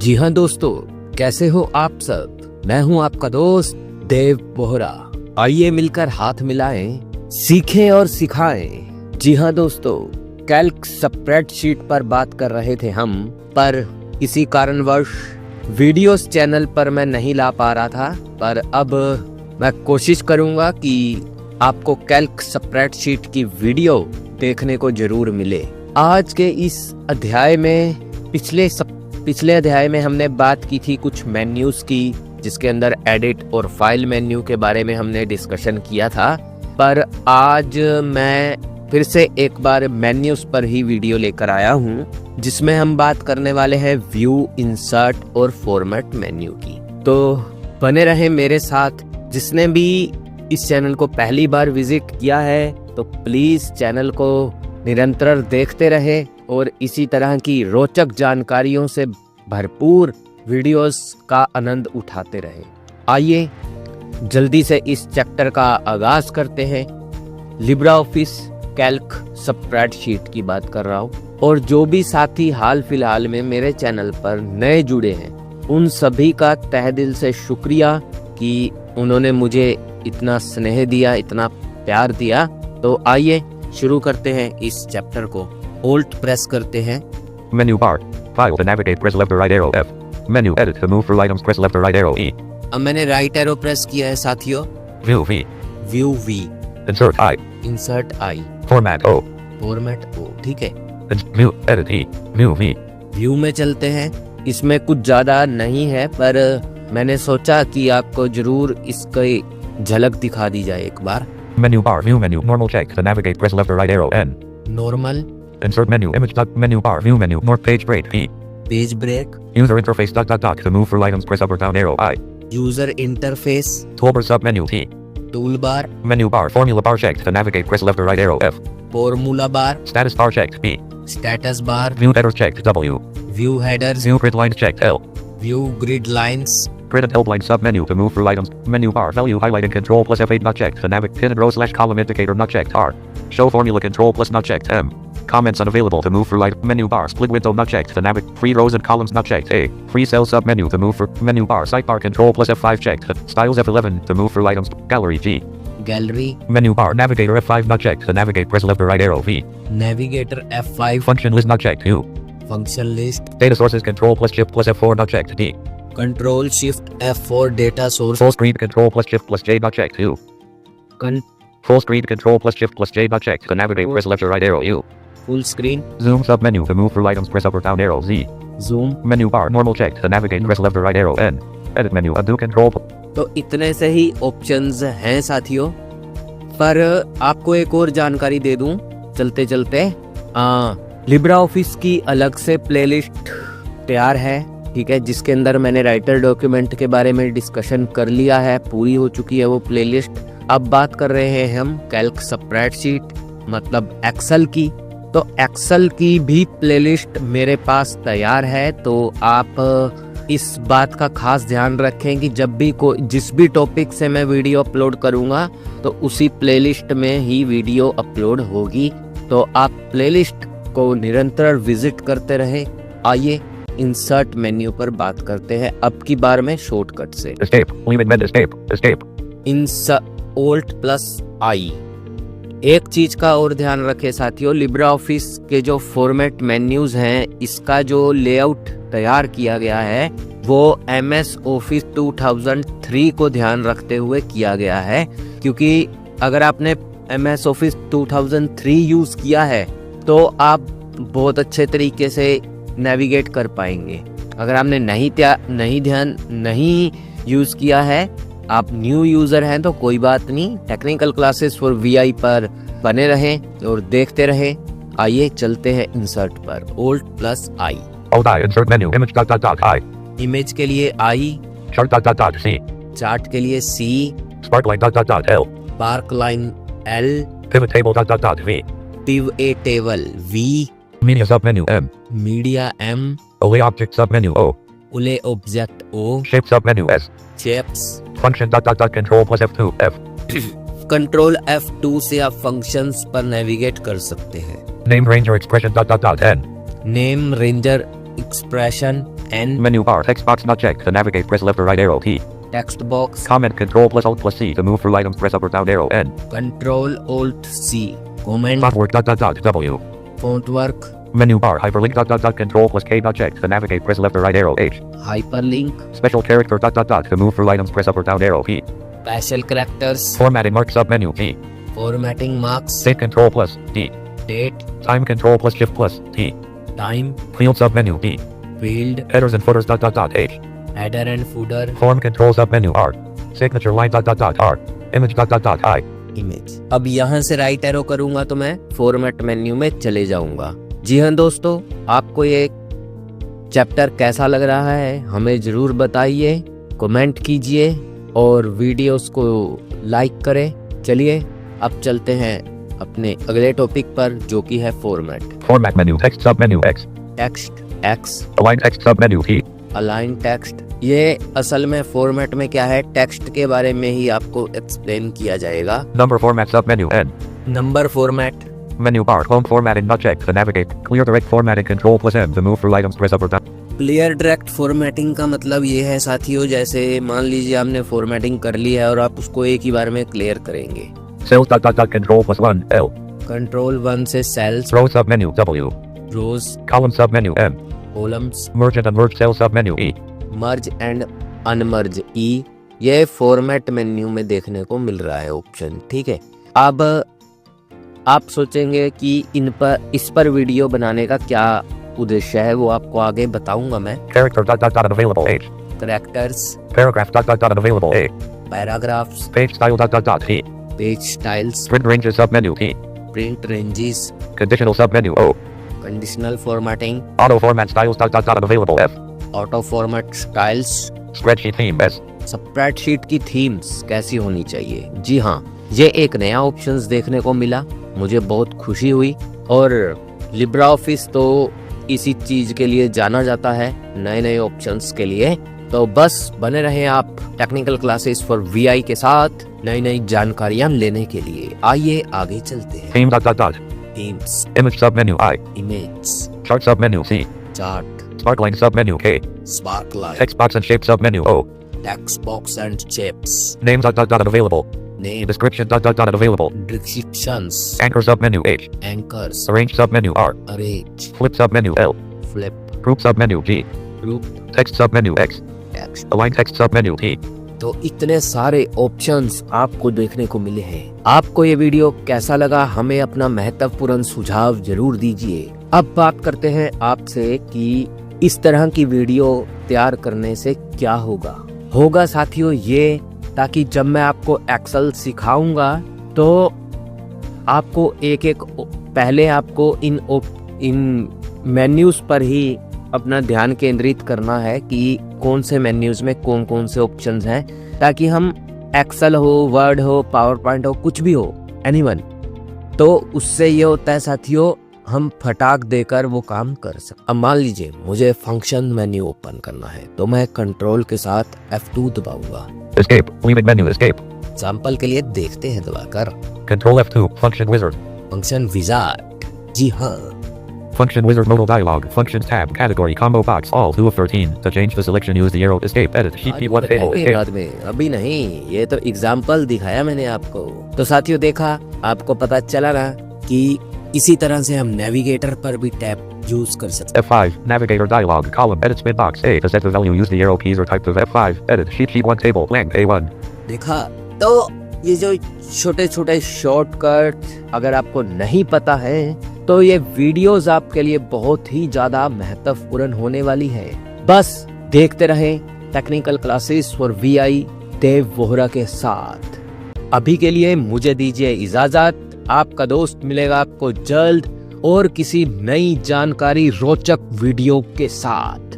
जी हाँ दोस्तों, कैसे हो आप सब। मैं हूँ आपका दोस्त देव बोहरा। आइए मिलकर हाथ मिलाएं, सीखें और सिखाएं। जी हाँ दोस्तों, कैल्क स्प्रेडशीट पर बात कर रहे थे हम, पर किसी कारणवश वीडियोस चैनल पर मैं नहीं ला पा रहा था। पर अब मैं कोशिश करूंगा कि आपको कैल्क स्प्रेडशीट की वीडियो देखने को जरूर मिले। आज के इस अध्याय में पिछले अध्याय में हमने बात की थी कुछ मेन्यूज की, जिसके अंदर एडिट और फाइल मेन्यू के बारे में हमने डिस्कशन किया था। पर आज मैं फिर से एक बार मेन्यूज पर ही वीडियो लेकर आया हूँ, जिसमें हम बात करने वाले हैं व्यू, इंसर्ट और फॉर्मेट मेन्यू की। तो बने रहे मेरे साथ। जिसने भी इस चैनल को पहली बार विजिट किया है तो प्लीज चैनल को निरंतर देखते रहे और इसी तरह की रोचक जानकारियों से भरपूर वीडियोस का आनंद उठाते रहे। आइए जल्दी से इस चैप्टर का आगाज करते हैं। लिब्रा ऑफिस कैल्क स्प्रेडशीट की बात कर रहा हूँ, और जो भी साथी हाल फिलहाल में मेरे चैनल पर नए जुड़े हैं उन सभी का तहे दिल से शुक्रिया कि उन्होंने मुझे इतना स्नेह दिया, इतना प्यार दिया। तो आइए शुरू करते हैं इस चैप्टर को। Alt प्रेस करते हैं। Menu bar. File to navigate, press left or right arrow F. Menu edit to move through items, press left or right arrow E. अब मैंने राइट एरो प्रेस किया है साथियों। View V. View V, Insert I. Insert I, Format O. Format O। ठीक है, View edit E. View V. View में चलते हैं। इसमें कुछ ज्यादा नहीं है, पर मैंने सोचा कि आपको जरूर इसकी झलक दिखा दी जाए एक बार। Menu bar. View menu. Normal check to navigate, press left or right arrow N. Normal, Insert menu. Image dot menu bar. View menu. North page break P. Page break, User interface dot dot dot to move through items, press up or down arrow I. User interface, Toolbar sub menu T. Tool bar, Menu bar. Formula bar checked to navigate, press left or right arrow F. Formula bar, Status bar checked B. Status bar, View headers checked W. View headers, View grid lines checked L. View grid lines, Grid and help line sub menu to move through items. Menu bar value highlighting control plus F8 not checked. The navigate pin and row slash column indicator not checked R. Show formula control plus not checked M. Comments unavailable to move through item. Menu bar split window not checked. The navigate free rows and columns not checked A. Free cell sub menu to move through. Menu bar sidebar control plus F5 checked. Styles F11 to move through items. Gallery G. Gallery, Menu bar navigator F5 not checked. The navigate press left or right arrow V. Navigator F5, Function list not checked U. Function list, Data sources control plus shift plus F4 not checked D. Control shift F4, data source, Full screen control plus shift plus J not checked U. Full screen control plus shift plus J not checked. The navigate press left or right arrow U. Full screen, Zoom sub menu to move through items, press up or down arrow Z. Zoom. Menu bar normal checked. The navigate press left or right arrow N. Edit menu undo control. तो इतने से ही options हैं साथियों, पर आपको एक और जानकारी दे दूं चलते चलते। लिब्रा ऑफिस की अलग से प्लेलिस्ट तैयार है, ठीक है, जिसके अंदर मैंने राइटर डॉक्यूमेंट के बारे में डिस्कशन कर लिया है, पूरी हो चुकी है वो प्लेलिस्ट। अब बात कर रहे हैं हम कैल्क स्प्रेडशीट मतलब एक्सेल की। तो एक्सेल की भी प्लेलिस्ट मेरे पास तैयार है। तो आप इस बात का खास ध्यान रखें कि जब भी जिस भी टॉपिक से मैं वीडियो अपलोड करूंगा तो उसी प्लेलिस्ट में ही वीडियो अपलोड होगी। तो आप प्लेलिस्ट को निरंतर विजिट करते रहें। आइए इंसर्ट मेन्यू पर बात करते हैं, अब की बार में शॉर्टकट से। Escape. Leave it escape. Escape. Alt plus I। एक चीज का और ध्यान रखें साथियों, लिब्रा ऑफिस के जो फॉर्मेट मेन्यूज हैं, इसका जो लेआउट तैयार किया गया है वो MS ऑफिस 2003 को ध्यान रखते हुए किया गया है। क्योंकि अगर आपने MS ऑफिस 2003 यूज किया है तो आप बहुत अच्छे तरीके से नेविगेट कर पाएंगे। अगर आपने नहीं यूज किया है, आप न्यू यूजर हैं, तो कोई बात नहीं, टेक्निकल क्लासेस फॉर VI पर बने रहें और देखते रहें। आइए चलते हैं इंसर्ट पर। Alt plus I। Alt I. Insert menu. Image dot dot dot I. Image के लिए I, Chart dot dot dot C. Chart के लिए C, Sparkline dot dot dot L. Park line L, Pivot table dot dot dot V. Pivot table V, Media sub menu M. Media M, Olay object sub menu O. Olay object O, Shape sub menu S. Shapes. Function dot dot dot control plus F2 F. Control F2 से आप functions पर navigate कर सकते हैं। Name ranger expression dot dot dot N. Name ranger expression N. Menu bar. Text box not checked. To navigate, press left or right arrow. T. Text box. Comment. Control plus Alt plus C. To move through items, press up or down arrow. N. Control Alt C. Comment. Font work. W. Font work. Menu bar. Hyperlink. Control plus K not checked. To navigate, press left or right arrow. H. Hyperlink. Special character. To move through items, press up or down arrow. P. Special characters. Formatting mark submenu. T. Formatting marks. Date control plus D. Date. Time control plus shift plus T. Time. Field submenu. D. Field. Headers and footers. H. Header and footer. Form control submenu. R. Signature line. R. Image. I. Image. अब यहाँ से right arrow करूंगा तो मैं format menu में चले जाऊंगा। जी हाँ दोस्तों, आपको ये चैप्टर कैसा लग रहा है हमें जरूर बताइए, कमेंट कीजिए और वीडियोस को लाइक करें। चलिए अब चलते हैं अपने अगले टॉपिक पर जो कि है फॉर्मेट। Format menu. टेक्स्ट सब menu. X. Text X। Align text सब मेन्यू। T. Align text. ये असल में फॉर्मेट में क्या है, टेक्स्ट के बारे में ही आपको एक्सप्लेन किया जाएगा। नंबर फॉर्मेट सब menu. N. Number format. Menu bar. Home formatting not checked. To navigate, clear direct formatting. Control plus M. To move through items, press up or down. Clear direct formatting का मतलब ये है साथियों, जैसे मान लीजिए आपने फॉर्मेटिंग कर ली है और आप उसको एक ही बार में क्लियर करेंगे। Cells. Control plus 1 L. Control 1 से cells. Row sub menu. W. Rows. Column sub menu. M. Columns. Merge and unmerge cell sub menu. E. Merge and unmerge E. ये फॉर्मेट मेन्यू में देखने को मिल रहा है ऑप्शन। ठीक है, अब आप सोचेंगे कि इस पर वीडियो बनाने का क्या उद्देश्य है, वो आपको आगे बताऊंगा मैं। Character. Unavailable. H. Characters. Paragraph. Unavailable. A. Paragraphs. Page style. T. Page styles. Print ranges sub menu. T. Print ranges. Conditional sub menu. O. Conditional formatting. Auto format styles. Unavailable. F. Auto format styles. Spreadsheet theme. S. Spreadsheet की themes कैसी होनी चाहिए। जी हाँ, ये एक नया options देखने को मिला, मुझे बहुत खुशी हुई। और लिब्रा ऑफिस तो इसी चीज के लिए जाना जाता है, नए नए ऑप्शंस के लिए। तो बस बने रहें आप टेक्निकल क्लासेस फॉर VI के साथ नई नई जानकारियां लेने के लिए। आइए आगे चलते हैं। Theme. Themes. Image submenu. I. Image. Chart submenu. C. Chart. Sparkline submenu. K. स्पार्कलाइट। Text box and shape submenu. O. Text box and shapes. Name. Unavailable. Name. Description. Unavailable. Descriptions. Anchor submenu. H. Anchors. Arrange submenu. R. Arrange. Flip submenu. L. Flip. Group submenu. G. Group. Text submenu. X. Text. Align text submenu. T. तो इतने सारे options आपको देखने को मिले हैं। आपको ये वीडियो कैसा लगा हमें अपना महत्वपूर्ण सुझाव जरूर दीजिए। अब बात करते हैं आपसे कि इस तरह की वीडियो तैयार करने से क्या होगा साथियों ये, ताकि जब मैं आपको एक्सेल सिखाऊंगा तो आपको एक एक पहले आपको इन मेन्यूज पर ही अपना ध्यान केंद्रित करना है कि कौन से मेन्यूज में कौन कौन से ऑप्शंस हैं, ताकि हम एक्सेल हो, वर्ड हो, पावर पॉइंट हो, कुछ भी हो, एनीवन, तो उससे ये होता है साथियों हम फटाक देकर वो काम कर सकते। अब मान लीजिए मुझे फंक्शन मेन्यू ओपन करना है तो मैं कंट्रोल के साथ F2 दबाऊंगा। Escape. Leaving menu. Escape. Example के लिए देखते हैं दबाकर। Control F2. Function wizard. Function wizard. जी हाँ, Function wizard modal dialog. Functions tab. Category combo box. All 2 of 13. To change the selection, use the arrow. Escape. Edit. Sheet P1 table. Escape. बाद में अभी नहीं, ये तो एग्जाम्पल दिखाया मैंने आपको। तो साथियों देखा, आपको पता चला ना कि इसी तरह से हम नेविगेटर पर भी टैब यूज कर सकते F5. Navigator dialog. Column. Edit spin box. A. To set the value, use the arrow keys or type of F5. Edit. Sheet P1 table. Blank. A1. देखा, तो ये जो छोटे छोटे शॉर्टकट अगर आपको नहीं पता है तो ये वीडियोस आपके लिए बहुत ही ज्यादा महत्वपूर्ण होने वाली है। बस देखते रहें टेक्निकल क्लासेस फॉर VI देव वोहरा के साथ। अभी के लिए मुझे दीजिए इजाजत। आपका दोस्त मिलेगा आपको जल्द और किसी नई जानकारी रोचक वीडियो के साथ।